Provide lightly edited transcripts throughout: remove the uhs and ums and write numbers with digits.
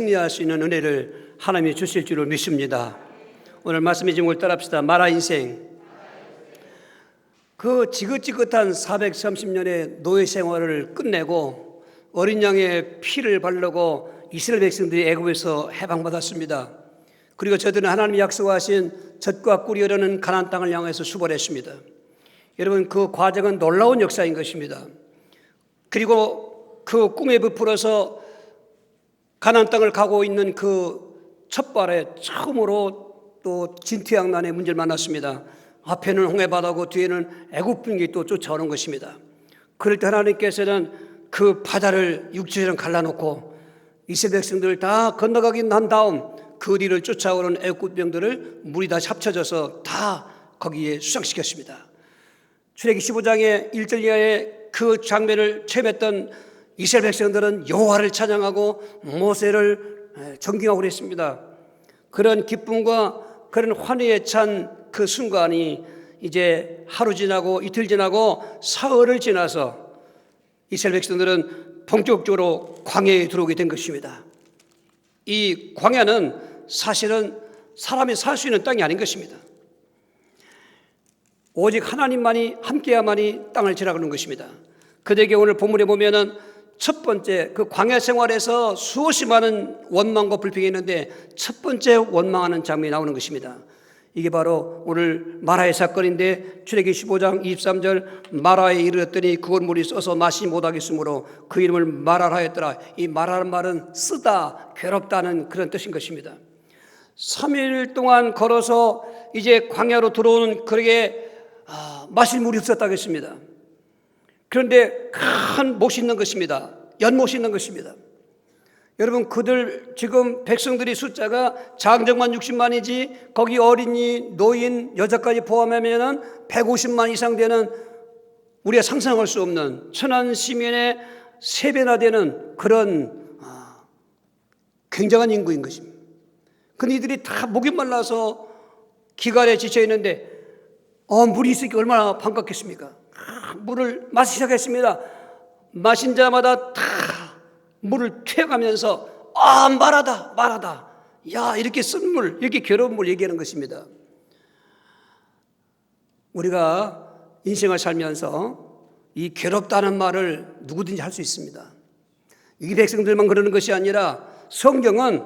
승리할 수 있는 은혜를 하나님이 주실 줄을 믿습니다. 오늘 말씀의 제목을 따라합시다. 마라 인생. 그 지긋지긋한 430년의 노예 생활을 끝내고 어린 양의 피를 바르고 이스라엘 백성들이 애굽에서 해방받았습니다. 그리고 저들은 하나님이 약속하신 젖과 꿀이 흐르는 가나안 땅을 향해서 출발했습니다. 여러분, 그 과정은 놀라운 역사인 것입니다. 그리고 그 꿈에 부풀어서 가나안 땅을 가고 있는 그 첫발에 처음으로 또 진퇴양난의 문제를 만났습니다. 앞에는 홍해바다고 뒤에는 애굽 군기 또 쫓아오는 것입니다. 그럴 때 하나님께서는 그 바다를 육지처럼 갈라놓고 이스라엘 백성들을 다 건너가기 난 다음 그 뒤를 쫓아오는 애굽 병들을 물이 다시 합쳐져서 다 거기에 수상시켰습니다. 출애기 15장의 1절 이하의 그 장면을 체험했던 이스라엘 백성들은 여호와를 찬양하고 모세를 존경하고 그랬습니다. 그런 기쁨과 그런 환희에 찬 그 순간이 이제 하루 지나고 이틀 지나고 사흘을 지나서 이스라엘 백성들은 본격적으로 광야에 들어오게 된 것입니다. 이 광야는 사실은 사람이 살 수 있는 땅이 아닌 것입니다. 오직 하나님만이 함께야만이 땅을 지나가는 것입니다. 그들에게 오늘 본문에 보면은 첫 번째 그 광야 생활에서 수없이 많은 원망과 불평이 있는데 첫 번째 원망하는 장면이 나오는 것입니다. 이게 바로 오늘 마라의 사건인데 출애기 15장 23절 마라에 이르렀더니 그곳 물이 써서 마시지 못하겠으므로 그 이름을 마라라 하였더라. 이 마라라는 말은 쓰다, 괴롭다는 그런 뜻인 것입니다. 3일 동안 걸어서 이제 광야로 들어오는 그에게 마실 물이 없었다고 했습니다. 그런데 큰 못이 있는 것입니다. 연못이 있는 것입니다. 여러분, 그들 지금 백성들이 숫자가 장정만 60만이지 거기 어린이, 노인, 여자까지 포함하면 150만 이상 되는 우리가 상상할 수 없는 천한 시민의 3배나 되는 그런 굉장한 인구인 것입니다. 근데 이들이 다 목이 말라서 기갈에 지쳐 있는데 물이 있으니까 얼마나 반갑겠습니까? 물을 마시기 시작했습니다. 마신 자마다 다 물을 튀어가면서 마라다 야, 이렇게 쓴 물, 이렇게 괴로운 물 얘기하는 것입니다. 우리가 인생을 살면서 이 괴롭다는 말을 누구든지 할 수 있습니다. 이 백성들만 그러는 것이 아니라 성경은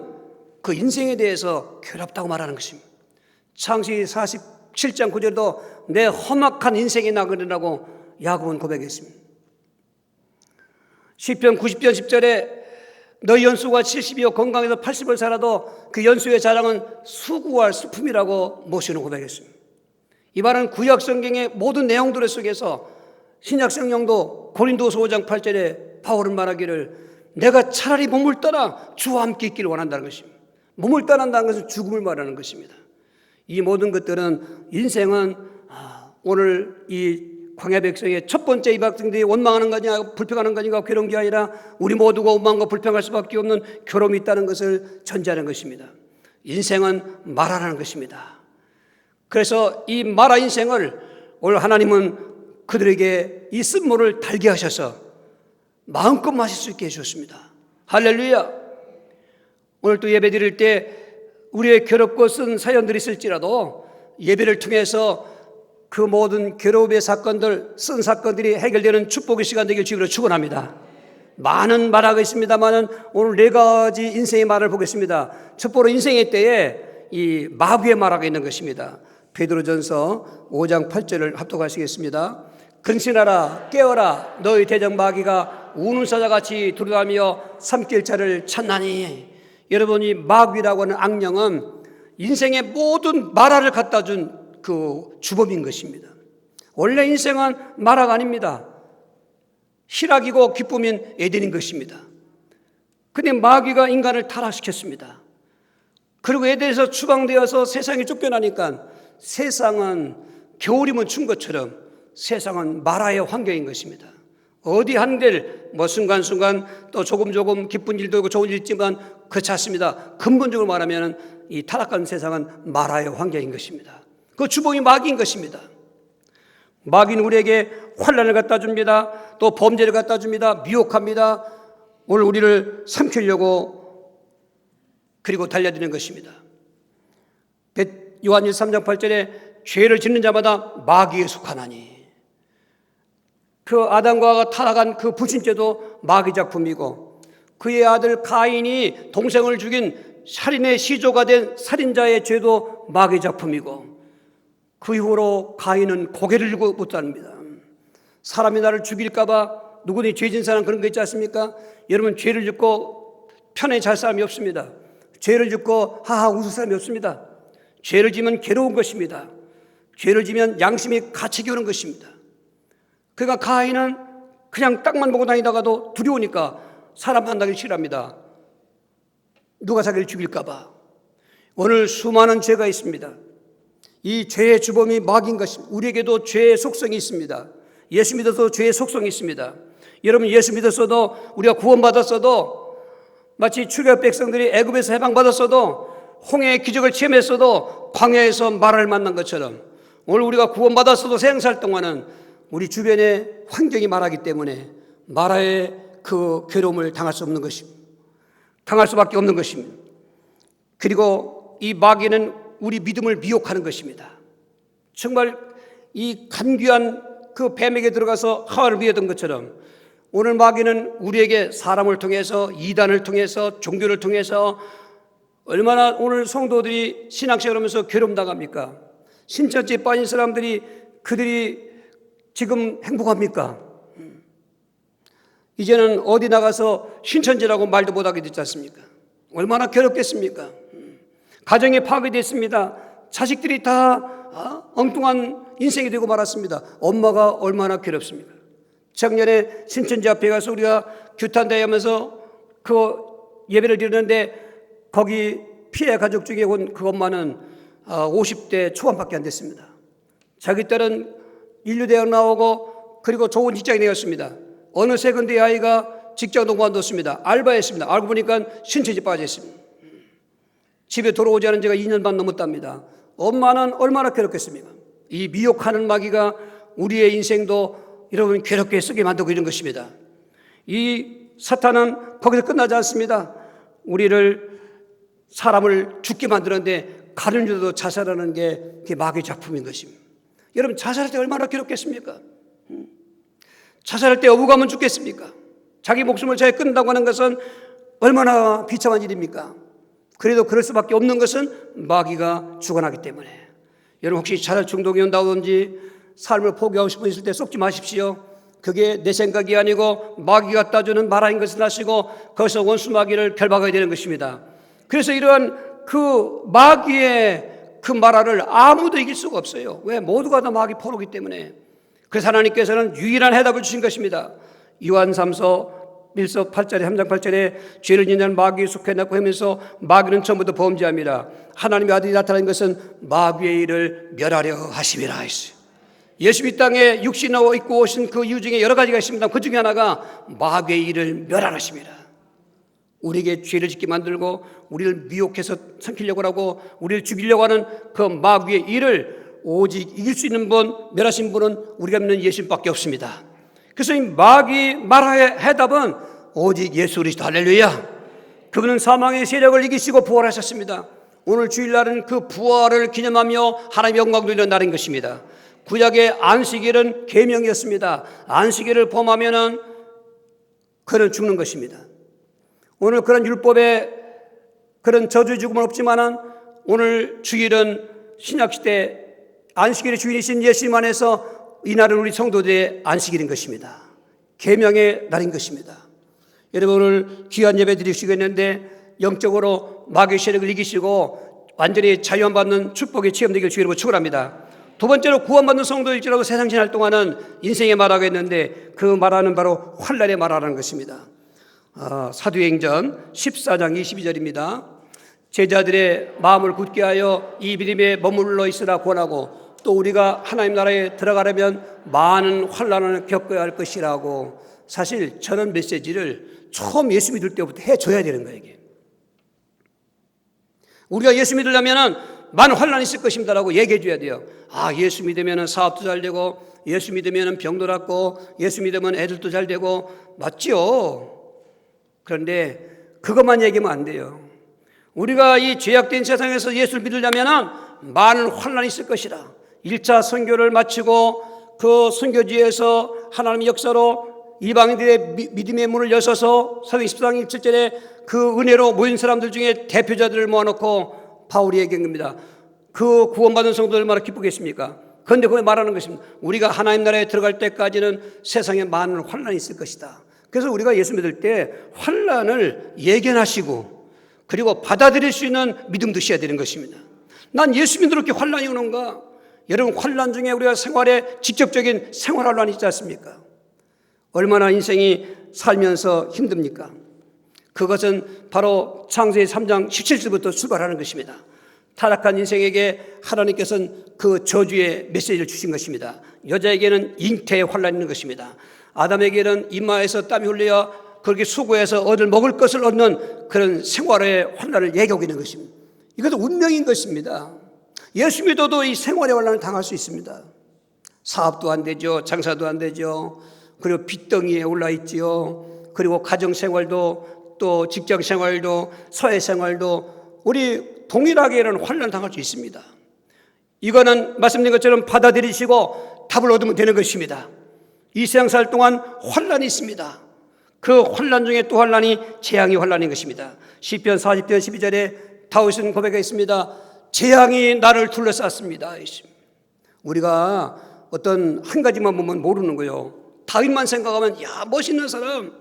그 인생에 대해서 괴롭다고 말하는 것입니다. 창세기 47장 9절도 내 험악한 인생이 나그리라고 야곱은 고백했습니다. 시편 90편 10절에 너희 연수가 70이요 건강해서 80을 살아도 그 연수의 자랑은 수고할 수품이라고 모세는 고백했습니다. 이 말은 구약 성경의 모든 내용들 속에서 신약 성경도 고린도서 5장 8절에 바울은 말하기를 내가 차라리 몸을 떠나 주와 함께 있기를 원한다는 것입니다. 몸을 떠난다는 것은 죽음을 말하는 것입니다. 이 모든 것들은 인생은 오늘 이 광야 백성의 첫 번째 이 백성들이 원망하는 거냐 불평하는 거냐 괴로운 게 아니라 우리 모두가 원망과 불평할 수밖에 없는 괴로움이 있다는 것을 전제하는 것입니다. 인생은 마라라는 것입니다. 그래서 이 마라 인생을 오늘 하나님은 그들에게 이 쓴물을 달게 하셔서 마음껏 마실 수 있게 해주셨습니다. 할렐루야. 오늘 또 예배 드릴 때 우리의 괴롭고 쓴 사연들이 있을지라도 예배를 통해서 그 모든 괴로움의 사건들, 쓴 사건들이 해결되는 축복의 시간 되길 주기로 축원합니다. 많은 말하고 있습니다만은 오늘 4가지 인생의 말을 보겠습니다. 첫 번째로 인생의 때에 이 마귀의 말하고 있는 것입니다. 베드로전서 5장 8절을 합독하시겠습니다. 근신하라 깨어라 너희 대적 마귀가 우는 사자같이 두루다니며 삼킬 자를 찾나니. 여러분이 마귀라고 하는 악령은 인생의 모든 마라를 갖다 준 그 주범인 것입니다. 원래 인생은 마라가 아닙니다. 희락이고 기쁨인 에덴인 것입니다. 그런데 마귀가 인간을 타락시켰습니다. 그리고 에덴에서 추방되어서 세상에 쫓겨나니까 세상은 겨울이면 춘 것처럼 세상은 마라의 환경인 것입니다. 어디 한들 순간순간 또 조금 기쁜 일도 있고 좋은 일이 있지만 그렇지 않습니다. 근본적으로 말하면 이 타락한 세상은 마라의 환경인 것입니다. 그 주범이 마귀인 것입니다. 마귀는 우리에게 환난을 갖다 줍니다. 또 범죄를 갖다 줍니다. 미혹합니다. 오늘 우리를 삼키려고 그리고 달려드는 것입니다. 요한일 3장 8절에 죄를 짓는 자마다 마귀에 속하나니, 그 아담과 타락한 그 불신죄도 마귀 작품이고, 그의 아들 가인이 동생을 죽인 살인의 시조가 된 살인자의 죄도 마귀 작품이고, 그 이후로 가인은 고개를 들고 못 삽니다. 사람이 나를 죽일까 봐, 누구든지 죄진 사람 그런 거 있지 않습니까? 여러분, 죄를 짓고 편에 잘 사람이 없습니다. 죄를 짓고 하하 웃을 사람이 없습니다. 죄를 지면 괴로운 것입니다. 죄를 지면 양심이 갇히게 오는 것입니다. 그러니까 가인은 그냥 땅만 보고 다니다가도 두려우니까 사람 만나기 싫어합니다. 누가 자기를 죽일까 봐. 오늘 수많은 죄가 있습니다. 이 죄의 주범이 마귀인 것입니다. 우리에게도 죄의 속성이 있습니다. 예수 믿어서 죄의 속성이 있습니다. 여러분, 예수 믿었어도, 우리가 구원받았어도, 마치 출애굽 백성들이 애굽에서 해방받았어도, 홍해의 기적을 체험했어도 광야에서 마라를 만난 것처럼, 오늘 우리가 구원받았어도 생살 동안은 우리 주변에 환경이 마라기 때문에 마라의 그 괴로움을 당할 수 없는 것입니다. 당할 수밖에 없는 것입니다. 그리고 이 마귀는 우리 믿음을 미혹하는 것입니다. 정말 이 간귀한 그 뱀에게 들어가서 하와를 미했던 것처럼, 오늘 마귀는 우리에게 사람을 통해서, 이단을 통해서, 종교를 통해서 얼마나 오늘 성도들이 신앙생활 하면서 괴롭당합니까? 신천지에 빠진 사람들이, 그들이 지금 행복합니까? 이제는 어디 나가서 신천지라고 말도 못하게 됐지 않습니까? 얼마나 괴롭겠습니까? 가정이 파괴됐습니다. 자식들이 다 엉뚱한 인생이 되고 말았습니다. 엄마가 얼마나 괴롭습니까? 작년에 신천지 앞에 가서 우리가 규탄대회 하면서 그 예배를 드렸는데, 거기 피해 가족 중에 온 그 엄마는 50대 초반밖에 안 됐습니다. 자기 딸은 인류대학 나오고 그리고 좋은 직장이 되었습니다. 어느새 근데 아이가 직장도 그만뒀습니다. 알바했습니다. 알고 보니까 신천지 빠져 있습니다. 집에 돌아오지 않은 지가 2년 반 넘었답니다. 엄마는 얼마나 괴롭겠습니까? 이 미혹하는 마귀가 우리의 인생도 여러분 괴롭게 쓰게 만들고 있는 것입니다. 이 사탄은 거기서 끝나지 않습니다. 우리를, 사람을 죽게 만드는데 가련유도 자살하는 게 그게 마귀의 작품인 것입니다. 여러분, 자살할 때 얼마나 괴롭겠습니까? 자살할 때 어부가면 죽겠습니까? 자기 목숨을 자기 끊는다고 하는 것은 얼마나 비참한 일입니까? 그래도 그럴 수밖에 없는 것은 마귀가 주관하기 때문에. 여러분, 혹시 자살 중독이 온다든지 삶을 포기하고 싶은 있을 때 속지 마십시오. 그게 내 생각이 아니고 마귀가 따주는 마라인 것을 아시고 거기서 원수 마귀를 결박하게 되는 것입니다. 그래서 이러한 그 마귀의 그 마라를 아무도 이길 수가 없어요. 왜? 모두가 다 마귀 포로기 때문에. 그래서 하나님께서는 유일한 해답을 주신 것입니다. 요한 3서 1서 8절에 3장 8절에 죄를 짓는 자는 마귀에 속했나고 하면서 마귀는 처음부터 범죄합니다. 하나님의 아들이 나타난 것은 마귀의 일을 멸하려 하심이라 했어요. 예수 이 땅에 육신으로 입고 오신 그 이유 중에 여러 가지가 있습니다. 그 중에 하나가 마귀의 일을 멸하십니다. 우리에게 죄를 짓게 만들고 우리를 미혹해서 삼키려고 하고 우리를 죽이려고 하는 그 마귀의 일을 오직 이길 수 있는 분, 멸하신 분은 우리가 믿는 예수님밖에 없습니다. 그래서 이 마귀 마라의 해답은 오직 예수 그리스도. 할렐루야. 그분은 사망의 세력을 이기시고 부활하셨습니다. 오늘 주일날은 그 부활을 기념하며 하나님의 영광을 누리는 날인 것입니다. 구약의 안식일은 계명이었습니다. 안식일을 범하면은 그는 죽는 것입니다. 오늘 그런 율법에 그런 저주의 죽음은 없지만은 오늘 주일은 신약시대 안식일의 주인이신 예수님 안에서 이 날은 우리 성도들의 안식일인 것입니다. 계명의 날인 것입니다. 여러분, 오늘 귀한 예배 드리시겠는데 영적으로 마귀의 세력을 이기시고 완전히 자유함받는 축복의 체험되기를 주의로 축원합니다. 두 번째로, 구원받는 성도일지라도 세상 지날 동안은 인생의 마라가 있는데 그 마라는 바로 환난의 마라라는 것입니다. 사도행전 14장 22절입니다. 제자들의 마음을 굳게 하여 이 믿음에 머물러 있으라 권하고 또 우리가 하나님 나라에 들어가려면 많은 환난을 겪어야 할 것이라고. 사실 저는 메시지를 처음 예수 믿을 때부터 해줘야 되는 거예요. 이게. 우리가 예수 믿으려면 많은 환난이 있을 것입니다라고 얘기해 줘야 돼요. 예수 믿으면 사업도 잘 되고, 예수 믿으면 병도 낫고, 예수 믿으면 애들도 잘 되고, 맞죠? 그런데 그것만 얘기하면 안 돼요. 우리가 이 죄악된 세상에서 예수를 믿으려면 많은 환난이 있을 것이라. 1차 선교를 마치고 그 선교지에서 하나님의 역사로 이방인들의 믿음의 문을 여셔서 사도행전 10장 1절에 그 은혜로 모인 사람들 중에 대표자들을 모아놓고 바울이 얘기한 겁니다. 그 구원받은 성도들 얼마나 기쁘겠습니까? 그런데 그걸 말하는 것입니다. 우리가 하나님 나라에 들어갈 때까지는 세상에 많은 환난이 있을 것이다. 그래서 우리가 예수 믿을 때 환난을 예견하시고 그리고 받아들일 수 있는 믿음도 있어야 되는 것입니다. 난 예수 믿으러 이렇게 환난이 오는가? 여러분, 환난 중에 우리가 생활에 직접적인 생활 환난이 있지 않습니까? 얼마나 인생이 살면서 힘듭니까? 그것은 바로 창세기 3장 17절부터 출발하는 것입니다. 타락한 인생에게 하나님께서는 그 저주의 메시지를 주신 것입니다. 여자에게는 잉태의 환난이 있는 것입니다. 아담에게는 이마에서 땀이 흘려 그렇게 수고해서 얻을 먹을 것을 얻는 그런 생활의 환난을 얘기하고 있는 것입니다. 이것도 운명인 것입니다. 예수 믿어도 이 생활의 환난을 당할 수 있습니다. 사업도 안 되죠. 장사도 안 되죠. 그리고 빚덩이에 올라 있지요. 그리고 가정생활도 또 직장생활도 사회생활도 우리 동일하게는 환난을 당할 수 있습니다. 이거는 말씀드린 것처럼 받아들이시고 답을 얻으면 되는 것입니다. 이 세상 살 동안 환난이 있습니다. 그 환난 중에 또 환난이 재앙의 환난인 것입니다. 시편 40편 12절에 다윗은 고백했습니다. 재앙이 나를 둘러쌌습니다. 우리가 어떤 한 가지만 보면 모르는 거예요. 다윗만 생각하면 야, 멋있는 사람,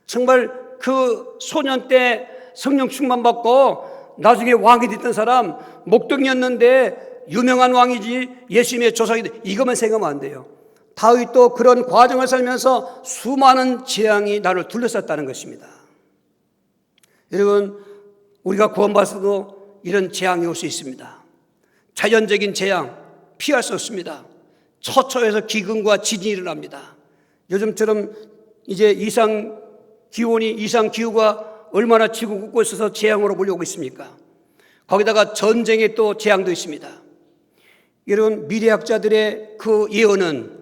정말 그 소년 때 성령 충만 받고 나중에 왕이 됐던 사람, 목동이었는데 유명한 왕이지 예수님의 조상이 돼. 이것만 생각하면 안 돼요. 다윗도 그런 과정을 살면서 수많은 재앙이 나를 둘러쌌다는 것입니다. 여러분, 우리가 구원받아도 이런 재앙이 올 수 있습니다. 자연적인 재앙 피할 수 없습니다. 처처에서 기근과 지진이 일어납니다. 요즘처럼 이제 이상기후가 얼마나 지구 곳곳에서 재앙으로 몰려오고 있습니까? 거기다가 전쟁의 또 재앙도 있습니다. 여러분, 미래학자들의 그 예언은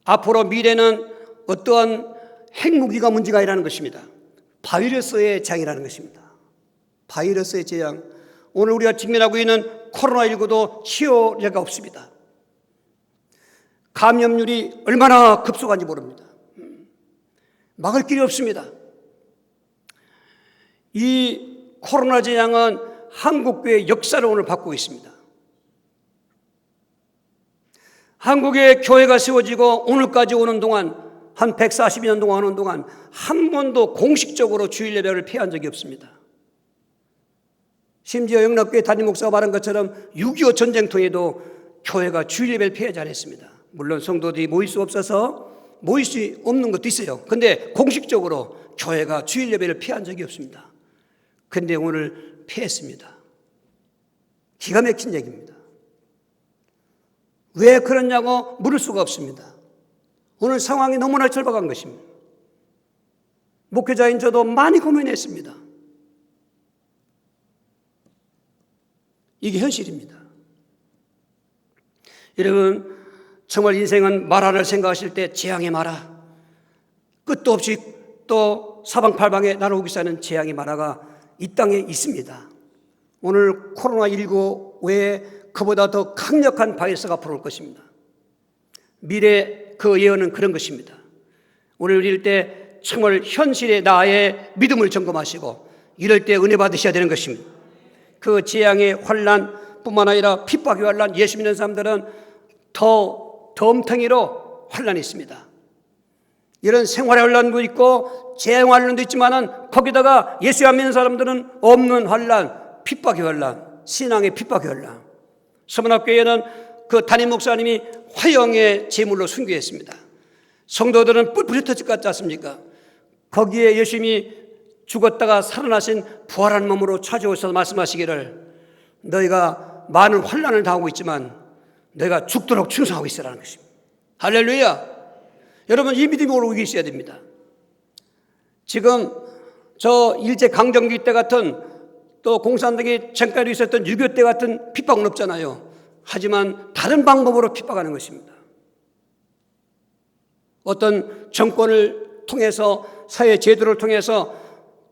앞으로 미래는 어떠한 핵무기가 문제가 아니라는 것입니다. 바이러스의 재앙이라는 것입니다. 바이러스의 재앙. 오늘 우리가 직면하고 있는 코로나19도 치료제가 없습니다. 감염률이 얼마나 급속한지 모릅니다. 막을 길이 없습니다. 이 코로나 재앙은 한국교회의 역사를 오늘 바꾸고 있습니다. 한국의 교회가 세워지고 오늘까지 오는 동안 한 140년 동안 오는 동안 한 번도 공식적으로 주일 예배를 폐한 적이 없습니다. 심지어 영락교회 담임 목사가 말한 것처럼 6.25 전쟁통에도 교회가 주일 예배를 폐하지 않았습니다. 물론 성도들이 모일 수 없어서 모일 수 없는 것도 있어요. 그런데 공식적으로 교회가 주일 예배를 폐한 적이 없습니다. 그런데 오늘 폐했습니다. 기가 막힌 얘기입니다. 왜 그러냐고 물을 수가 없습니다. 오늘 상황이 너무나 절박한 것입니다. 목회자인 저도 많이 고민했습니다. 이게 현실입니다. 여러분, 정말 인생은 마라를 생각하실 때 재앙의 마라, 끝도 없이 또 사방팔방에 날아오기 시작하는 재앙의 마라가 이 땅에 있습니다. 오늘 코로나19 외에 그보다 더 강력한 바이러스가 앞으로 올 것입니다. 미래 그 예언은 그런 것입니다. 오늘 이럴 때 정말 현실의 나의 믿음을 점검하시고 이럴 때 은혜 받으셔야 되는 것입니다. 그 재앙의 환난뿐만 아니라 핍박의 환난, 예수 믿는 사람들은 더 덤탱이로 환난이 있습니다. 이런 생활의 환난도 있고 재앙 환난도 있지만은 거기다가 예수 안 믿는 사람들은 없는 환난, 핍박의 환난, 신앙의 핍박의 환난. 서문학교에는 그 담임 목사님이 화형의 제물로 순교했습니다. 성도들은 뿔뿔이 터질 것 같지 않습니까? 거기에 예수님이 죽었다가 살아나신 부활한 몸으로 찾아오셔서 말씀하시기를 너희가 많은 환난을 당하고 있지만 너희가 죽도록 충성하고 있으라는 것입니다. 할렐루야. 여러분, 이 믿음이 오르고 있어야 됩니다. 지금 저 일제강점기 때 같은 또 공산당이 전까지 있었던 6.25 때 같은 핍박은 없잖아요. 하지만 다른 방법으로 핍박하는 것입니다. 어떤 정권을 통해서 사회 제도를 통해서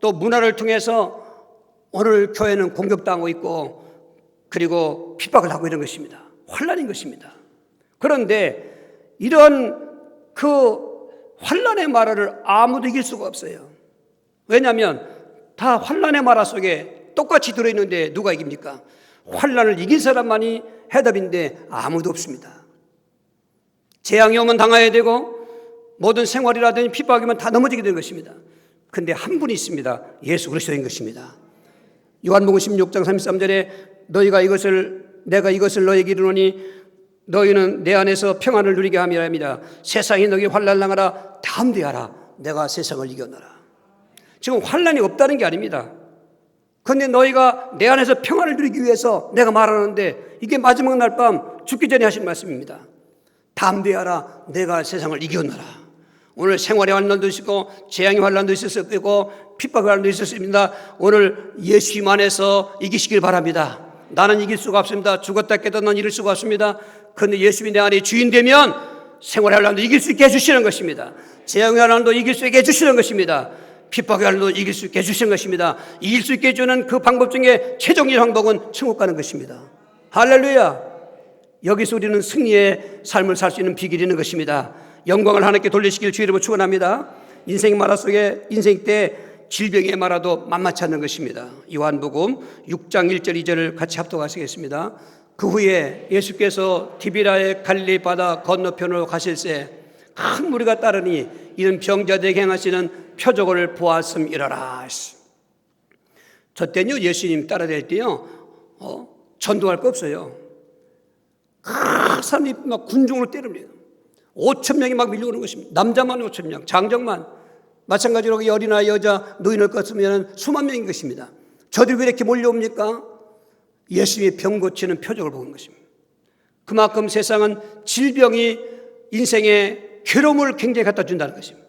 또 문화를 통해서 오늘 교회는 공격당하고 있고 그리고 핍박을 하고 이런 것입니다. 환난인 것입니다. 그런데 이런 그 환난의 마라를 아무도 이길 수가 없어요. 왜냐하면 다 환난의 마라 속에 똑같이 들어있는데 누가 이깁니까? 환난을 이긴 사람만이 해답인데 아무도 없습니다. 재앙이 오면 당해야 되고 모든 생활이라든지 핍박이면 다 넘어지게 되는 것입니다. 그런데 한 분이 있습니다. 예수 그리스도인 것입니다. 요한복음 16장 33절에 내가 이것을 너에게 이르노니 너희는 내 안에서 평안을 누리게 함이라. 세상이 너에게 환난을 당하라 담대하라 내가 세상을 이겨노라. 지금 환난이 없다는 게 아닙니다. 그런데 너희가 내 안에서 평안을 누리기 위해서 내가 말하는데 이게 마지막 날 밤 죽기 전에 하신 말씀입니다. 담대하라 내가 세상을 이겨노라. 오늘 생활의 환난도 있고 재앙의 환난도 있을 수 있고 핍박의 환난도 있을 수 있습니다. 오늘 예수님 안에서 이기시길 바랍니다. 나는 이길 수가 없습니다. 죽었다 깨닫는 이길 수가 없습니다. 그런데 예수님이 내 안에 주인 되면 생활의 환난도 이길 수 있게 해주시는 것입니다. 재앙의 환난도 이길 수 있게 해주시는 것입니다. 핍박의 환난도 이길 수 있게 해주시는 것입니다. 이길 수 있게 해주는 그 방법 중에 최종적인 방법은 천국 가는 것입니다. 할렐루야. 여기서 우리는 승리의 삶을 살 수 있는 비결이 있는 것입니다. 영광을 하나님께 돌리시길 주의 이름으로 축원합니다. 인생 마라 속에 인생 때 질병의 마라도 만만치 않는 것입니다. 요한복음 6장 1절 2절을 같이 합독하시겠습니다. 그 후에 예수께서 디비라의 갈릴리 바다 건너편으로 가실새 큰 무리가 따르니 이는 병자들에게 행하시는 표적을 보았음이라라. 저 때는요 예수님 따라다닐 때요 전도할 거 없어요. 사람이 막 군중으로 때립니다. 5천 명이 막 밀려오는 것입니다. 남자만 5천 명, 장정만. 마찬가지로 어린아이, 여자, 노인을 껐으면 수만 명인 것입니다. 저들이 왜 이렇게 몰려옵니까? 예수님의 병 고치는 표적을 보는 것입니다. 그만큼 세상은 질병이 인생의 괴로움을 굉장히 갖다 준다는 것입니다.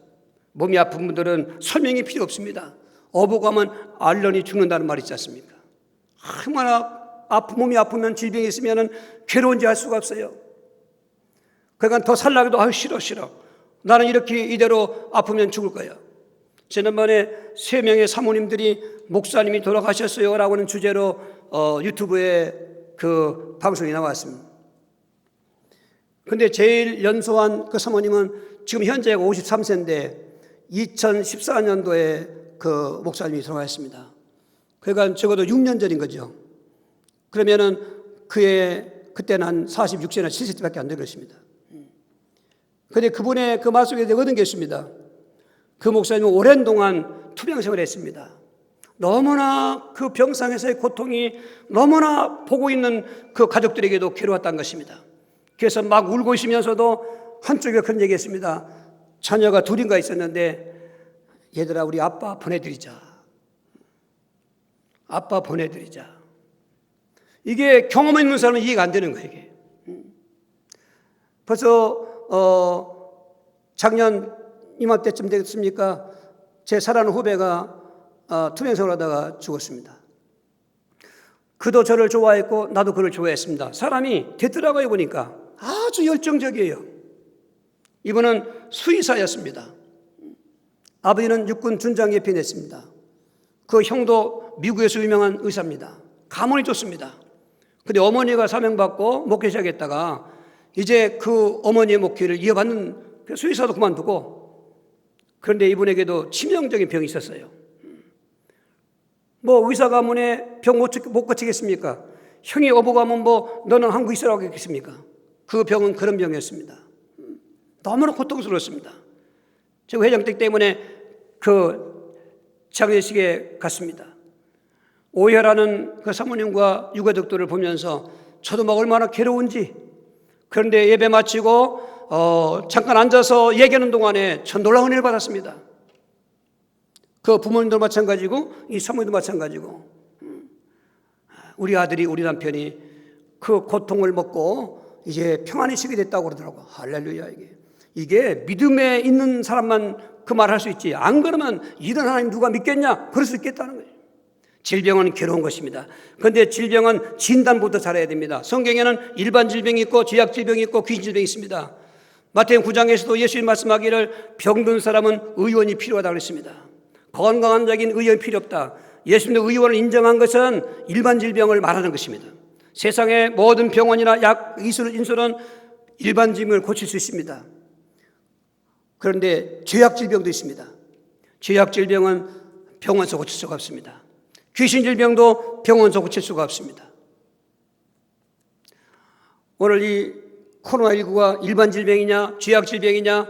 몸이 아픈 분들은 설명이 필요 없습니다. 어부가면 알런이 죽는다는 말이 있지 않습니까? 얼마나 몸이 아프면 질병이 있으면 괴로운지 알 수가 없어요. 그러니까 더 살라고도 싫어. 나는 이렇게 이대로 아프면 죽을 거야. 지난번에 3명의 사모님들이 목사님이 돌아가셨어요 라고 하는 주제로 유튜브에 그 방송이 나왔습니다. 근데 제일 연소한 그 사모님은 지금 현재가 53세인데 2014년도에 그 목사님이 돌아가셨습니다. 그러니까 적어도 6년 전인 거죠. 그러면은 그때는 한 46세나 70세밖에 안 된 것입니다. 그런데 그분의 그 말 속에 얻은 게 있습니다. 그 목사님은 오랜 동안 투병생활을 했습니다. 너무나 그 병상에서의 고통이 너무나 보고 있는 그 가족들에게도 괴로웠다는 것입니다. 그래서 막 울고 있으면서도 한쪽에 그런 얘기했습니다. 자녀가 둘인가 있었는데 얘들아 우리 아빠 보내드리자. 아빠 보내드리자. 이게 경험 있는 사람은 이해가 안 되는 거예요. 이게. 벌써 작년 이맘때쯤 됐습니까? 제 사랑하는 후배가 투병생활 하다가 죽었습니다. 그도 저를 좋아했고 나도 그를 좋아했습니다. 사람이 되더라고요. 보니까 아주 열정적이에요. 이분은 수의사였습니다. 아버지는 육군 준장 예편했습니다. 그 형도 미국에서 유명한 의사입니다. 가문이 좋습니다. 근데 어머니가 사명받고 목회 시작했다가 이제 그 어머니의 목회를 이어받는 수의사도 그만두고, 그런데 이분에게도 치명적인 병이 있었어요. 뭐 의사 가문에 병 못 고치겠습니까? 형이 어부 가면 뭐 너는 한국 있으라고 했겠습니까? 그 병은 그런 병이었습니다. 너무나 고통스러웠습니다. 제가 회장댁 때문에 그 장례식에 갔습니다. 오해라는 그 사모님과 유가족들을 보면서 저도 막 얼마나 괴로운지. 그런데 예배 마치고 잠깐 앉아서 얘기하는 동안에 전 놀라운 은혜를 받았습니다. 그 부모님도 마찬가지고 이 사모님도 마찬가지고 우리 아들이 우리 남편이 그 고통을 먹고 이제 평안히 쉬게 됐다고 그러더라고요. 할렐루야. 이게 믿음에 있는 사람만 그 말 할 수 있지, 안 그러면 이런 하나님 누가 믿겠냐? 그럴 수 있겠다는 거예요. 질병은 괴로운 것입니다. 그런데 질병은 진단부터 잘해야 됩니다. 성경에는 일반 질병이 있고 죄악 질병이 있고 귀신 질병이 있습니다. 마태복음 9장에서도 예수님 말씀하기를 병든 사람은 의원이 필요하다고 했습니다. 건강한 자에겐 의원이 필요 없다. 예수님의 의원을 인정한 것은 일반 질병을 말하는 것입니다. 세상의 모든 병원이나 약, 인술은 일반 질병을 고칠 수 있습니다. 그런데 죄악 질병도 있습니다. 죄악 질병은 병원에서 고칠 수가 없습니다. 귀신 질병도 병원에서 고칠 수가 없습니다. 오늘 이 코로나19가 일반 질병이냐, 죄악 질병이냐,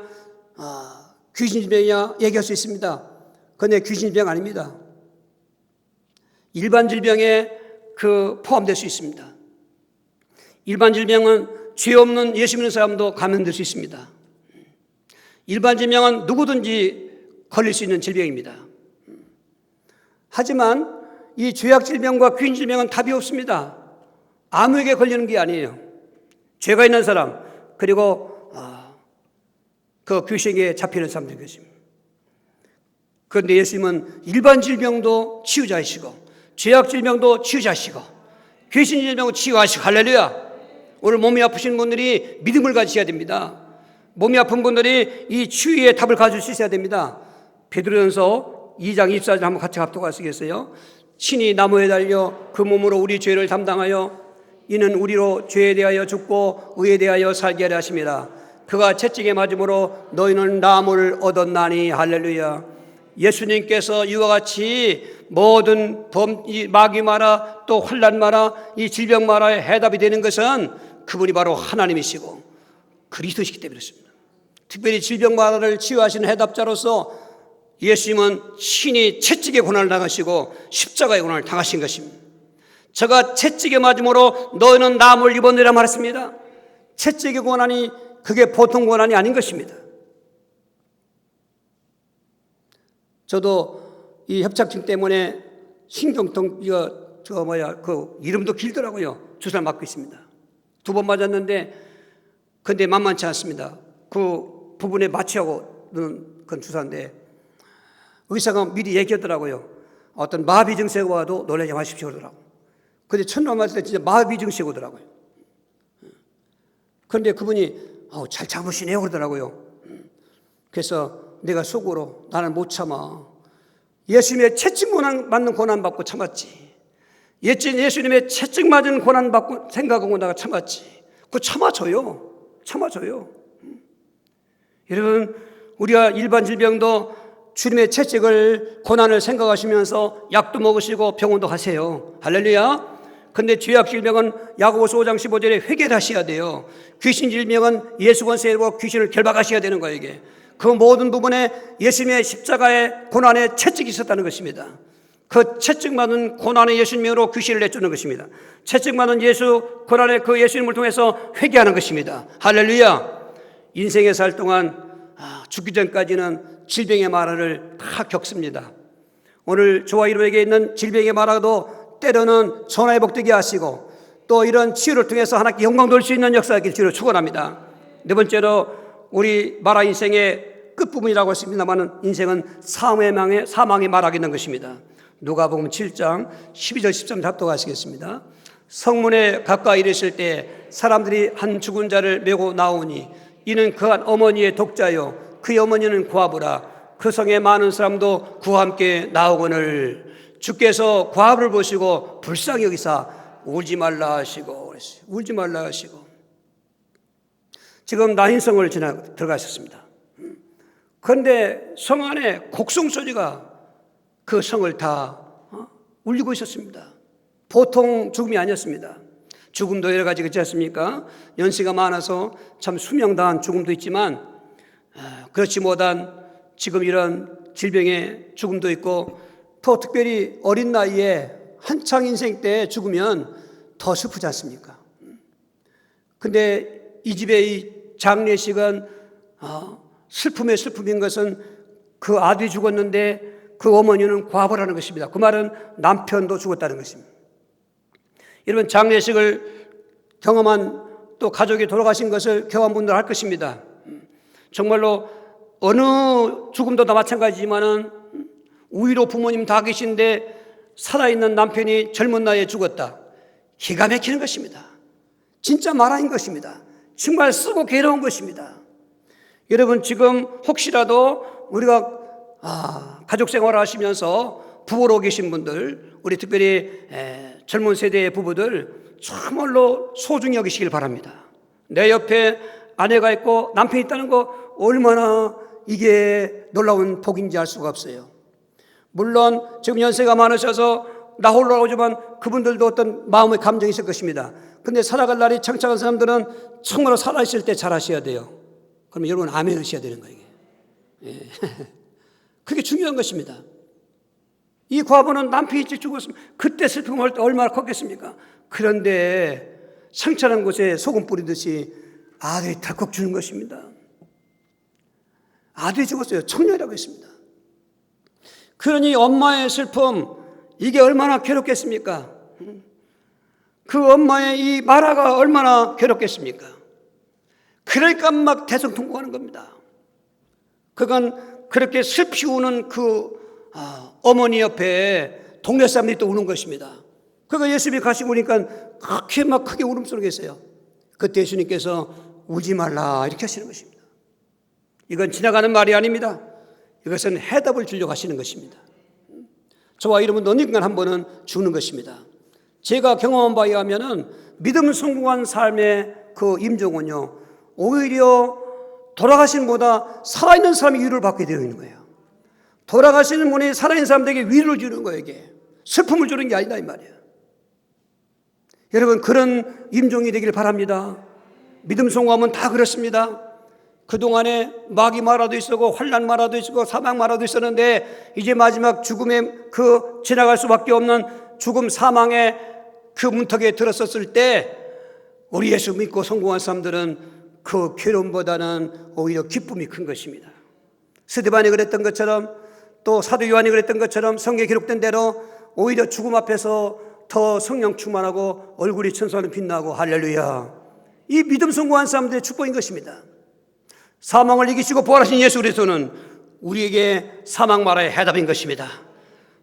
귀신 질병이냐 얘기할 수 있습니다. 그런데 귀신 질병 아닙니다. 일반 질병에 포함될 수 있습니다. 일반 질병은 죄 없는 예수 믿는 사람도 감염될 수 있습니다. 일반 질병은 누구든지 걸릴 수 있는 질병입니다. 하지만 이 죄악 질병과 귀신 질병은 답이 없습니다. 아무에게 걸리는 게 아니에요. 죄가 있는 사람, 그리고 그 귀신에게 잡히는 사람들이 계십니다. 그런데 예수님은 일반 질병도 치유자이시고, 죄악 질병도 치유자시고, 귀신 질병도 치유하시고, 할렐루야. 오늘 몸이 아프신 분들이 믿음을 가지셔야 됩니다. 몸이 아픈 분들이 이 치유의 답을 가질 수 있어야 됩니다. 베드로전서 2장 24절 한번 같이 합독하시겠어요? 친히 나무에 달려 그 몸으로 우리 죄를 담당하여 이는 우리로 죄에 대하여 죽고 의에 대하여 살게 하려 하심이라. 그가 채찍에 맞음으로 너희는 나음을 얻었나니. 할렐루야. 예수님께서 이와 같이 모든 이 마귀 마라, 또 환난 마라, 이 질병 마라의 해답이 되는 것은 그분이 바로 하나님이시고 그리스도시기 때문에 그렇습니다. 특별히 질병 마라를 치유하시는 해답자로서 예수님은 친히 채찍의 고난을 당하시고 십자가의 고난을 당하신 것입니다. 저가 채찍에 맞음으로 너희는 나음을 입었느라 말했습니다. 채찍의 고난이 그게 보통 고난이 아닌 것입니다. 저도 이 협착증 때문에 신경통, 이름도 길더라고요. 주사를 맞고 있습니다. 2번 맞았는데, 근데 만만치 않습니다. 그 부분에 마취하고 넣는 그 주사인데, 의사가 미리 얘기하더라고요. 어떤 마비 증세가 와도 놀라지 마십시오 그러더라고요. 근데 첫날 맞을 때 진짜 마비 증세가 오더라고요. 그런데 그분이 잘 참으시네요 그러더라고요. 그래서 내가 속으로 나는 못 참아. 예수님의 채찍 맞는 고난 받고 참았지. 예수님의 채찍 맞은 고난 받고 생각하고 내가 참았지. 그거 참아줘요. 여러분, 우리가 일반 질병도 주님의 채찍을 고난을 생각하시면서 약도 먹으시고 병원도 가세요. 할렐루야. 근데 죄악 질병은 야고보서 5장 15절에 회개를 하셔야 돼요. 귀신 질병은 예수 권세로 귀신을 결박하셔야 되는 거예요. 이게 그 모든 부분에 예수님의 십자가의 고난의 채찍이 있었다는 것입니다. 그 채찍받은 고난의 예수님으로 귀신을 내쫓는 것입니다. 채찍받은 예수 고난의 그 예수님을 통해서 회개하는 것입니다. 할렐루야. 인생에 살 동안 죽기 전까지는 질병의 마라를 다 겪습니다. 오늘 저와 여러분에게 있는 질병의 마라도 때로는 전화회복되게 하시고 또 이런 치유를 통해서 하나님께 영광 돌 수 있는 역사를 주로 축원합니다. 네 번째로 우리 마라 인생의 끝부분이라고 했습니다만 인생은 사망의 마라가 있는 것입니다. 누가복음 7장 12절 13절 합독하시겠습니다. 성문에 가까이 이르실 때 사람들이 한 죽은 자를 메고 나오니 이는 그 한 어머니의 독자요 그의 어머니는 과부라. 그 성에 많은 사람도 그와 함께 나오거늘 주께서 과부를 보시고 불쌍히 여기사 울지 말라 하시고 지금 나인성을 들어가셨습니다. 그런데 성 안에 곡성 소리가 그 성을 다 울리고 있었습니다. 보통 죽음이 아니었습니다. 죽음도 여러 가지 있지 않습니까? 연세가 많아서 참 수명당한 죽음도 있지만 그렇지 못한 지금 이런 질병의 죽음도 있고 더 특별히 어린 나이에 한창 인생 때 죽으면 더 슬프지 않습니까? 근데 이 집의 이 장례식은 슬픔의 슬픔인 것은 그 아들이 죽었는데 그 어머니는 과부라는 것입니다. 그 말은 남편도 죽었다는 것입니다. 여러분, 장례식을 경험한 또 가족이 돌아가신 것을 경험한 분들 할 것입니다. 정말로 어느 죽음도 다 마찬가지지만은 우위로 부모님 다 계신데 살아있는 남편이 젊은 나이에 죽었다. 기가 막히는 것입니다. 진짜 마라인 것입니다. 정말 쓰고 괴로운 것입니다. 여러분, 지금 혹시라도 우리가 가족 생활을 하시면서 부부로 계신 분들, 우리 특별히 젊은 세대의 부부들 참말로 소중히 여기시길 바랍니다. 내 옆에 아내가 있고 남편이 있다는 거 얼마나 이게 놀라운 복인지 알 수가 없어요. 물론 지금 연세가 많으셔서 나 홀로 오지만 그분들도 어떤 마음의 감정이 있을 것입니다. 근데 살아갈 날이 창창한 사람들은 정말로 살아있을 때 잘하셔야 돼요. 그러면 여러분 아멘 하셔야 되는 거예요. 예. 그게 중요한 것입니다. 이 과부는 남편이 일찍 죽었으면 그때 슬픔을 얼마나 컸겠습니까? 그런데 상처난 곳에 소금 뿌리듯이 아들이 덜컥 주는 것입니다. 아들이 죽었어요. 청년이라고 했습니다. 그러니 엄마의 슬픔, 이게 얼마나 괴롭겠습니까? 그 엄마의 이 마라가 얼마나 괴롭겠습니까? 그러니까 막 대성통곡하는 겁니다. 그건 그렇게 슬피 우는 그 어머니 옆에 동네 사람들이 또 우는 것입니다. 그러니까 예수님이 가시고 오니까 그렇게 막 크게 울음소리가 있어요. 그때 예수님께서 울지 말라 이렇게 하시는 것입니다. 이건 지나가는 말이 아닙니다. 이것은 해답을 주려고 하시는 것입니다. 저와 여러분 언젠간 한 번은 죽는 것입니다. 제가 경험한 바에 의하면은 믿음 성공한 삶의 그 임종은요, 오히려 돌아가신 분보다 살아있는 사람이 위로를 받게 되어 있는 거예요. 돌아가시는 분이 살아있는 사람들에게 위로를 주는 거예요. 이게 슬픔을 주는 게 아니다 이 말이에요. 여러분 그런 임종이 되길 바랍니다. 믿음 성공하면 다 그렇습니다. 그동안에 마귀 마라도 있었고 환난 마라도 있었고 사망 마라도 있었는데 이제 마지막 죽음의 그 지나갈 수밖에 없는 죽음 사망의 그 문턱에 들었었을 때 우리 예수 믿고 성공한 사람들은 그 괴로움보다는 오히려 기쁨이 큰 것입니다. 스데반이 그랬던 것처럼 또 사도 요한이 그랬던 것처럼 성경에 기록된 대로 오히려 죽음 앞에서 더 성령 충만하고 얼굴이 천사로 빛나고 할렐루야. 이 믿음 성공한 사람들의 축복인 것입니다. 사망을 이기시고 부활하신 예수 그리스도는 우리에게 사망 마라의 해답인 것입니다.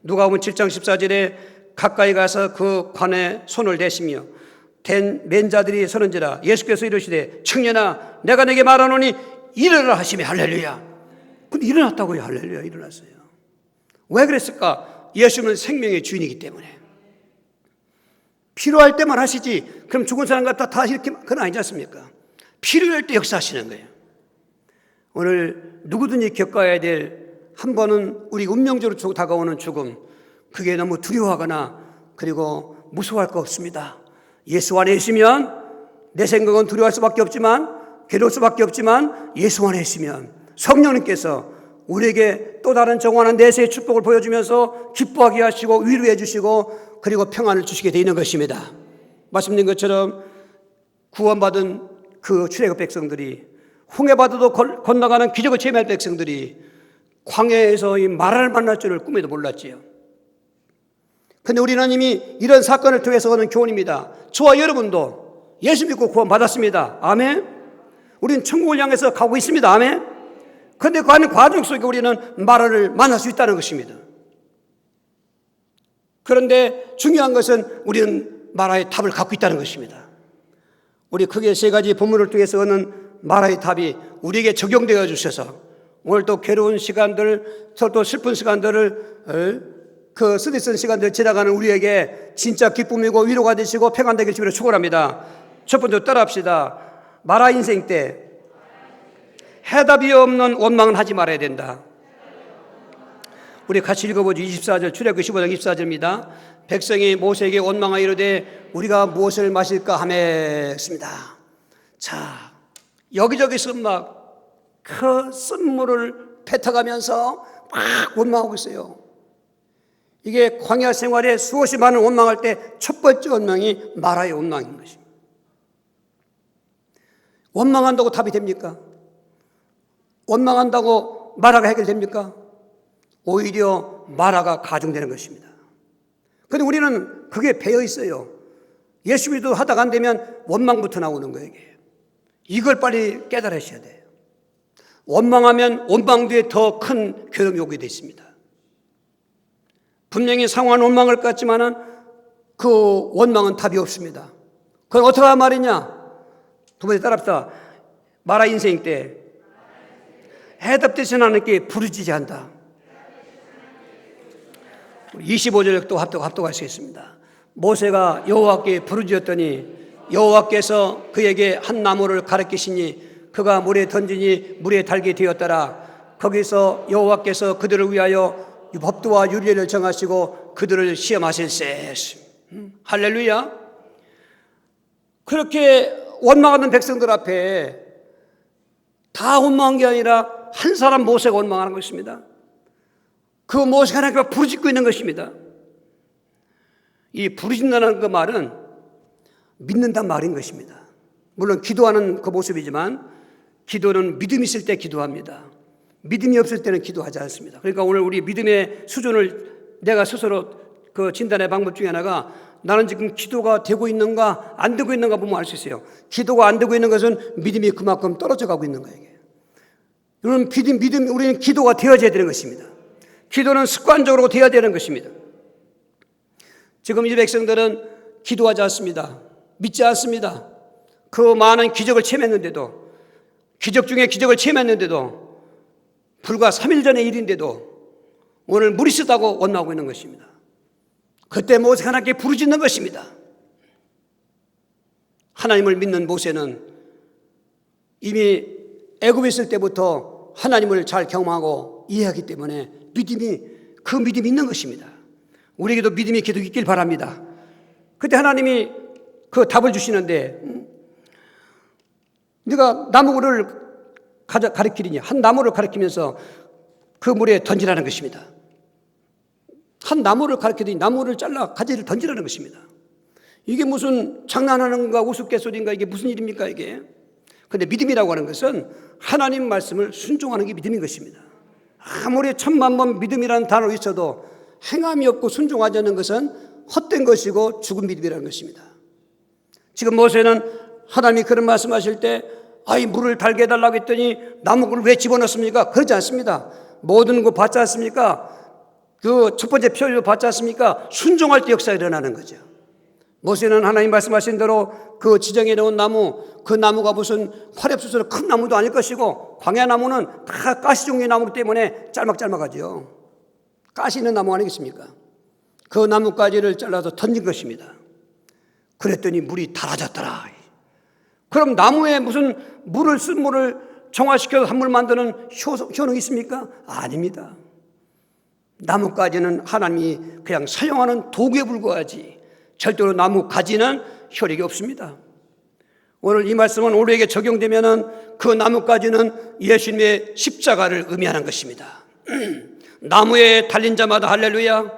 누가복음 7장 14절에 가까이 가서 그 관에 손을 대시며 된 맨자들이 서는지라 예수께서 이르시되 청년아 내가 내게 말하노니 일어나라 하시며 할렐루야. 근데 일어났다고요. 할렐루야. 일어났어요. 왜 그랬을까? 예수는 생명의 주인이기 때문에. 필요할 때만 하시지 그럼 죽은 사람 갖다 다 이렇게 그건 아니지 않습니까? 필요할 때 역사하시는 거예요. 오늘 누구든지 겪어야 될 한 번은 우리 운명적으로 다가오는 죽음, 그게 너무 두려워하거나 그리고 무서워할 거 없습니다. 예수 안에 있으면 내 생각은 두려워할 수밖에 없지만 괴로울 수밖에 없지만 예수 안에 있으면 성령님께서 우리에게 또 다른 정원한 내세의 축복을 보여주면서 기뻐하게 하시고 위로해 주시고 그리고 평안을 주시게 되어 있는 것입니다. 말씀드린 것처럼 구원받은 그 출애굽 백성들이 홍해바다도 건너가는 기적을 체험할 백성들이 광야에서 이 마라를 만날 줄을 꿈에도 몰랐지요. 그런데 우리는 이미 이런 사건을 통해서 얻은 교훈입니다. 저와 여러분도 예수 믿고 구원받았습니다. 아멘. 우리는 천국을 향해서 가고 있습니다. 아멘. 그런데 그 과정 속에 우리는 마라를 만날 수 있다는 것입니다. 그런데 중요한 것은 우리는 마라의 답을 갖고 있다는 것입니다. 우리 크게 세 가지 본문을 통해서 얻는 마라의 답이 우리에게 적용되어 주셔서 오늘 또 괴로운 시간들, 또 슬픈 시간들을 그 스트레스 시간들 지나가는 우리에게 진짜 기쁨이고 위로가 되시고 평안되길 주기로 축원합니다. 첫 번째 따라합시다. 마라 인생 때 해답이 없는 원망은 하지 말아야 된다. 우리 같이 읽어보죠. 24절 출애굽 15장 24절입니다. 백성이 모세에게 원망하여 이르되 우리가 무엇을 마실까 하며 했습니다. 자, 여기저기서 막 그 쓴물을 뱉어가면서 막 원망하고 있어요. 이게 광야 생활에 수없이 많은 원망할 때 첫 번째 원망이 마라의 원망인 것입니다. 원망한다고 답이 됩니까? 원망한다고 마라가 해결됩니까? 오히려 마라가 가중되는 것입니다. 그런데 우리는 그게 배어 있어요. 예수 믿어 하다가 안 되면 원망부터 나오는 거예요. 이걸 빨리 깨달으셔야 돼요. 원망하면 원망 뒤에 더 큰 괴로움이 오게 되어 있습니다. 분명히 상황은 원망을 같지만은 그 원망은 답이 없습니다. 그건 어떻게 하란 말이냐? 두 번째 따라합시다. 마라 인생 때 해답되신 하나님께 부르짖어야 한다. 25절 또 합독하시겠습니다. 모세가 여호와께 부르짖었더니 여호와께서 그에게 한 나무를 가르치시니 그가 물에 던지니 물에 달게 되었더라. 거기서 여호와께서 그들을 위하여 법도와 율례를 정하시고 그들을 시험하실세. 할렐루야. 그렇게 원망하는 백성들 앞에 다 원망한 게 아니라 한 사람 모세가 원망하는 것입니다. 그 모세가 하나님께 부르짖고 있는 것입니다. 이 부르짖는다는 그 말은 믿는단 말인 것입니다. 물론 기도하는 그 모습이지만 기도는 믿음이 있을 때 기도합니다. 믿음이 없을 때는 기도하지 않습니다. 그러니까 오늘 우리 믿음의 수준을 내가 스스로 그 진단의 방법 중에 하나가 나는 지금 기도가 되고 있는가 안 되고 있는가 보면 알 수 있어요. 기도가 안 되고 있는 것은 믿음이 그만큼 떨어져 가고 있는 거예요. 여러분, 우리는 기도가 되어져야 되는 것입니다. 기도는 습관적으로 되어야 되는 것입니다. 지금 이 백성들은 기도하지 않습니다. 믿지 않습니다. 그 많은 기적을 체험했는데도, 기적 중에 기적을 체험했는데도, 불과 3일 전의 일인데도 오늘 물이 쓰다고 원망하고 있는 것입니다. 그때 모세가 하나님께 부르짖는 것입니다. 하나님을 믿는 모세는 이미 애굽에 있을 때부터 하나님을 잘 경험하고 이해하기 때문에 그 믿음이 있는 것입니다. 우리에게도 믿음이 계속 있길 바랍니다. 그때 하나님이 그 답을 주시는데 네가 나무를 가리키리니 한 나무를 가리키면서 그 물에 던지라는 것입니다. 한 나무를 가리키더니 나무를 잘라 가지를 던지라는 것입니다. 이게 무슨 장난하는가 우스갯소리인가 이게 무슨 일입니까 이게. 그런데 믿음이라고 하는 것은 하나님 말씀을 순종하는 게 믿음인 것입니다. 아무리 천만 번 믿음이라는 단어가 있어도 행함이 없고 순종하지 않는 것은 헛된 것이고 죽은 믿음이라는 것입니다. 지금 모세는 하나님이 그런 말씀하실 때 물을 달게 해달라고 했더니 나무를 왜 집어넣습니까? 그러지 않습니다. 모든 거 받지 않습니까? 그 첫 번째 표를 받지 않습니까? 순종할 때 역사가 일어나는 거죠. 모세는 하나님 말씀하신 대로 그 지정해 놓은 나무, 그 나무가 무슨 화렵수스로 큰 나무도 아닐 것이고 광야나무는 다 가시 종류의 나무 때문에 짤막짤막하죠. 가시 있는 나무 아니겠습니까? 그 나뭇가지를 잘라서 던진 것입니다. 그랬더니 물이 달아졌더라. 그럼 나무에 무슨 물을 정화시켜서 한 물 만드는 효능이 있습니까? 아닙니다. 나뭇가지는 하나님이 그냥 사용하는 도구에 불과하지 절대로 나무 가지는 효력이 없습니다. 오늘 이 말씀은 우리에게 적용되면 그 나뭇가지는 예수님의 십자가를 의미하는 것입니다. 나무에 달린 자마다 할렐루야,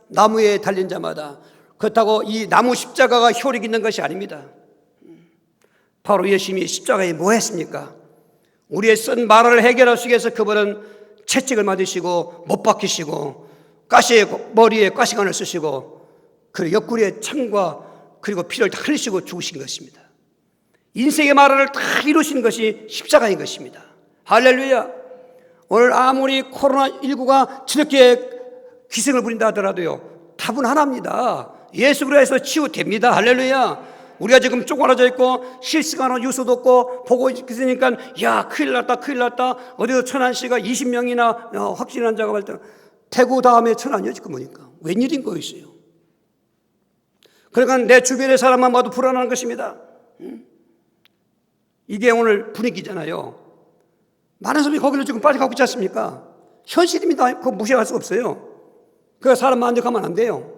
나무에 달린 자마다. 그렇다고 이 나무 십자가가 효력 있는 것이 아닙니다. 바로 예수님이 십자가에 뭐 했습니까? 우리의 쓴 말을 해결하시기 위해서 그분은 채찍을 맞으시고 못 박히시고 머리에 가시관을 쓰시고 그리고 옆구리에 창과 그리고 피를 다 흘리시고 죽으신 것입니다. 인생의 말을 다 이루신 것이 십자가인 것입니다. 할렐루야. 오늘 아무리 코로나19가 저렇게 기승을 부린다 하더라도요 답은 하나입니다. 예수 그리스도에서 치유됩니다. 할렐루야. 우리가 지금 쪼그라져 있고 실시간으로 뉴스도 없고 보고 있으니까 야 큰일 났다 어디서 천안시가 20명이나 확진 환자가 발생. 대구 다음에 천안이요 지금 보니까. 웬일인 거였어요. 그러니까 내 주변의 사람만 봐도 불안한 것입니다. 이게 오늘 분위기잖아요. 많은 사람이 거기로 지금 빨리 가고 있지 않습니까? 현실입니다. 그거 무시할 수 없어요. 그래서 사람 만족하면 안 돼요.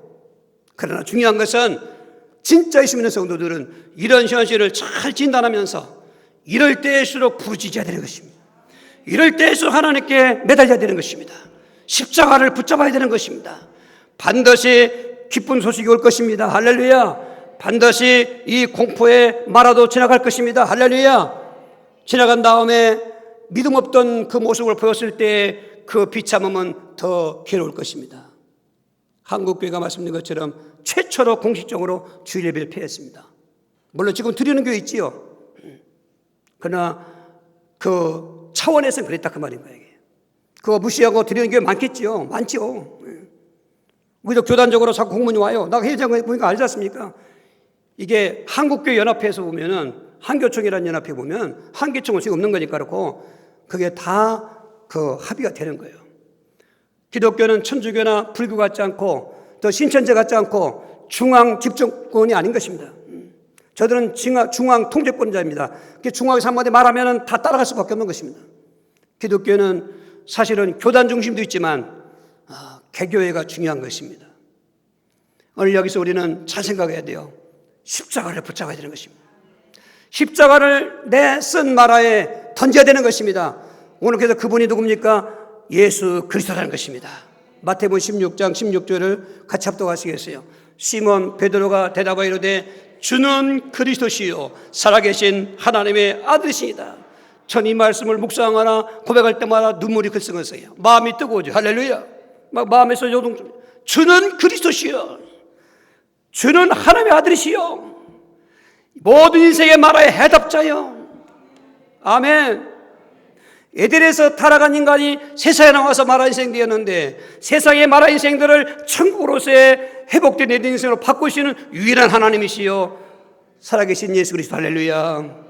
그러나 중요한 것은 진짜 예수 믿는 성도들은 이런 현실을 잘 진단하면서 이럴 때일수록 부르짖어야 되는 것입니다. 이럴 때일수록 하나님께 매달려야 되는 것입니다. 십자가를 붙잡아야 되는 것입니다. 반드시 기쁜 소식이 올 것입니다. 할렐루야. 반드시 이 공포의 말아도 지나갈 것입니다. 할렐루야. 지나간 다음에 믿음 없던 그 모습을 보였을 때 그 비참함은 더 괴로울 것입니다. 한국교회가 말씀드린 것처럼 최초로 공식적으로 주일 예배를 폐했습니다. 물론 지금 드리는 교회 있지요. 그러나 그 차원에서는 그랬다 그 말인 거예요. 그거 무시하고 드리는 교회 많겠지요. 많죠. 우리도 교단적으로 자꾸 공문이 와요. 나 회장을 보니까 알지 않습니까? 이게 한국교회 연합회에서 보면은 한교총이라는 연합회 보면 한교총은 지금 없는 거니까 그렇고 그게 다 그 합의가 되는 거예요. 기독교는 천주교나 불교 같지 않고 또 신천지 같지 않고 중앙 집정권이 아닌 것입니다. 저들은 중앙 통제권자입니다. 중앙에서 한마디 말하면 다 따라갈 수밖에 없는 것입니다. 기독교는 사실은 교단 중심도 있지만 개교회가 중요한 것입니다. 오늘 여기서 우리는 잘 생각해야 돼요. 십자가를 붙잡아야 되는 것입니다. 십자가를 내 쓴 마라에 던져야 되는 것입니다. 오늘 그래서 그분이 누굽니까? 예수 그리스도라는 것입니다. 마태복음 16장 16절을 같이 합독하시겠어요? 시몬 베드로가 대답하여 이르되 주는 그리스도시요 살아계신 하나님의 아들이시니다. 전 이 말씀을 묵상하나 고백할 때마다 눈물이 글썽했어요. 마음이 뜨거워져. 할렐루야. 막 마음에서 요동. 주는 그리스도시요 주는 하나님의 아들이시요 모든 인생의 마라의 해답자요. 아멘. 에덴에서 타락한 인간이 세상에 나와서 마라 인생 되었는데 세상의 마라 인생들을 천국으로서의 회복된 에덴 인생으로 바꾸시는 유일한 하나님이시요 살아계신 예수 그리스도. 할렐루야.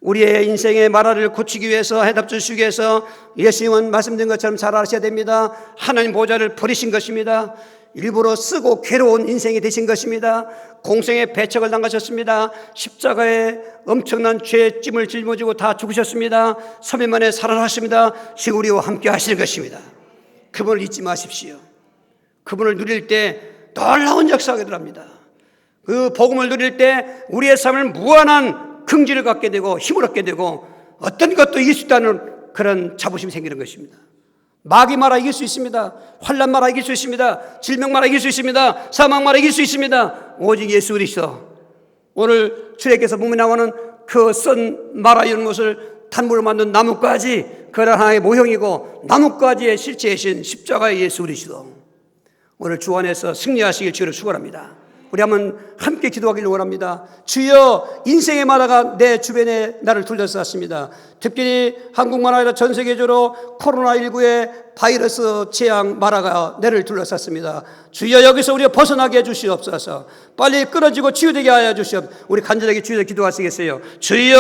우리의 인생의 마라를 고치기 위해서 해답 주시기 위해서 예수님은 말씀드린 것처럼 잘 아셔야 됩니다. 하나님 보좌를 버리신 것입니다. 일부러 쓰고 괴로운 인생이 되신 것입니다. 공생의 배척을 당하셨습니다. 십자가에 엄청난 죄의 찜을 짊어지고 다 죽으셨습니다. 3일 만에 살아나셨습니다. 지금 우리와 함께 하시는 것입니다. 그분을 잊지 마십시오. 그분을 누릴 때 놀라운 역사가 일어납니다. 그 복음을 누릴 때 우리의 삶을 무한한 긍지를 갖게 되고 힘을 얻게 되고 어떤 것도 이길 수 있다는 그런 자부심이 생기는 것입니다. 마귀 마라 이길 수 있습니다. 환난 마라 이길 수 있습니다. 질병 마라 이길 수 있습니다. 사망 마라 이길 수 있습니다. 오직 예수 그리스도. 오늘 주님께서 몸에 나오는 그 썬 마라 이런 것을 단물로 만든 나뭇가지, 그런 하나의 모형이고 나뭇가지의 실체이신 십자가의 예수 그리스도. 오늘 주 안에서 승리하시길 주를 축원합니다. 우리 한번 함께 기도하기를 원합니다. 주여, 인생의 마라가 내 주변에 나를 둘러쌌습니다. 특별히 한국만 아니라 전 세계적으로 코로나19의 바이러스 재앙 마라가 나를 둘러쌌습니다. 주여, 여기서 우리가 벗어나게 해주시옵소서. 빨리 끊어지고 치유되게 하여 주시옵소서. 우리 간절하게 주여 기도하시겠어요? 주여,